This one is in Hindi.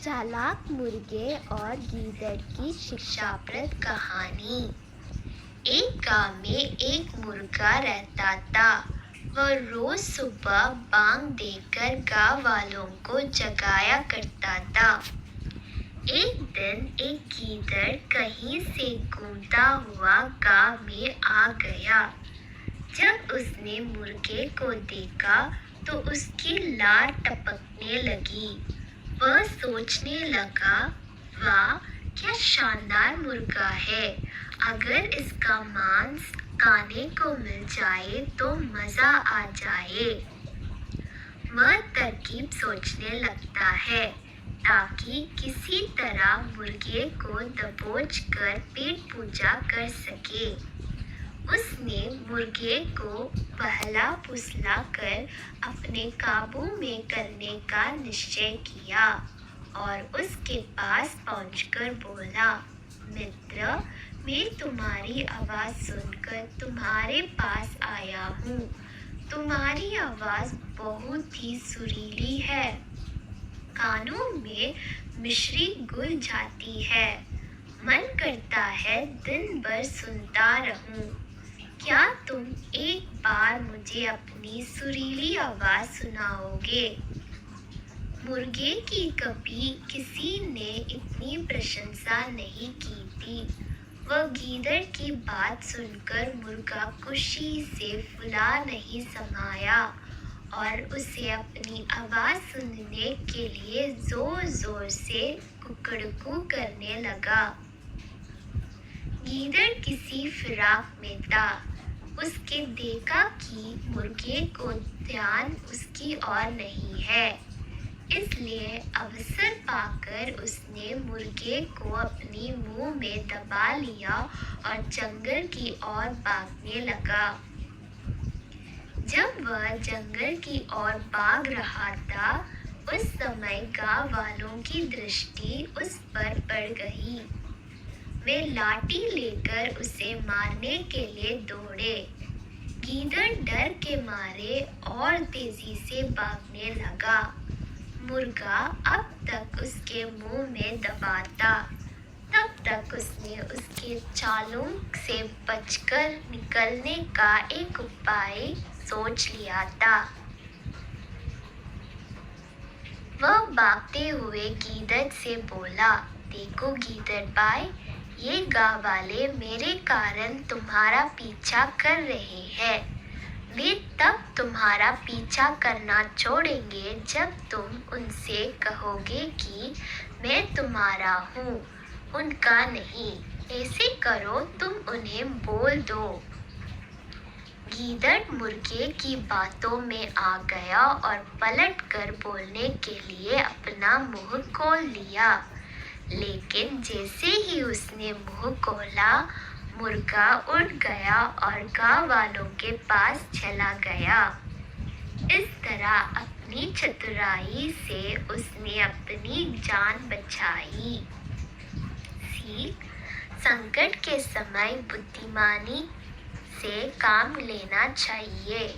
चालाक मुर्गे और गीदड़ की शिक्षाप्रद कहानी। एक गांव में एक मुर्गा रहता था। वह रोज सुबह बांग देकर गांव वालों को जगाया करता था। एक दिन एक गीदड़ कहीं से घूमता हुआ गांव में आ गया। जब उसने मुर्गे को देखा तो उसकी लार टपकने लगी। वह सोचने लगा, वाह क्या शानदार मुर्गा है, अगर इसका मांस खाने को मिल जाए तो मजा आ जाए। वह तरकीब सोचने लगता है ताकि किसी तरह मुर्गे को दबोच कर पेट पूजा कर सके। उसने मुर्गे को बहला फुसला कर अपने काबू में करने का निश्चय किया और उसके पास पहुंचकर बोला, मित्र, मैं तुम्हारी आवाज सुनकर तुम्हारे पास आया हूँ। तुम्हारी आवाज बहुत ही सुरीली है, कानों में मिश्री घुल जाती है। मन करता है दिन भर सुनता रहूं। क्या तुम एक बार मुझे अपनी सुरीली आवाज सुनाओगे? मुर्गे की कभी किसी ने इतनी प्रशंसा नहीं की थी। वह गीदड़ की बात सुनकर मुर्गा खुशी से फुला नहीं समाया और उसे अपनी आवाज सुनने के लिए जोर जोर से कुकड़कू करने लगा। गीदड़ किसी फिराक में था। उसके देखा कि मुर्गे को ध्यान उसकी ओर नहीं है, इसलिए अवसर पाकर उसने मुर्गे को अपनी मुंह में दबा लिया और जंगल की ओर भागने लगा। जब वह जंगल की ओर भाग रहा था, उस समय गांव वालों की दृष्टि उस पर पड़ गई। वे लाठी लेकर उसे मारने के लिए दौड़े। गीदड़ डर के मारे और तेजी से भागने लगा। मुर्गा अब तक उसके मुंह में दबाता, तब तक उसने उसके चालों से बचकर निकलने का एक उपाय सोच लिया था। वह भागते हुए गीदड़ से बोला, देखो गीदड़ भाई, ये गांव वाले मेरे कारण तुम्हारा पीछा कर रहे हैं। वे तब तुम्हारा पीछा करना छोड़ेंगे जब तुम उनसे कहोगे कि मैं तुम्हारा हूँ, उनका नहीं। ऐसे करो, तुम उन्हें बोल दो। गीदड़ मुर्गे की बातों में आ गया और पलटकर बोलने के लिए अपना मुंह खोल लिया। लेकिन जैसे ही उसने मुंह खोला, मुर्गा उड़ गया और गांव वालों के पास चला गया। इस तरह अपनी चतुराई से उसने अपनी जान बचाई। सीख: संकट के समय बुद्धिमानी से काम लेना चाहिए।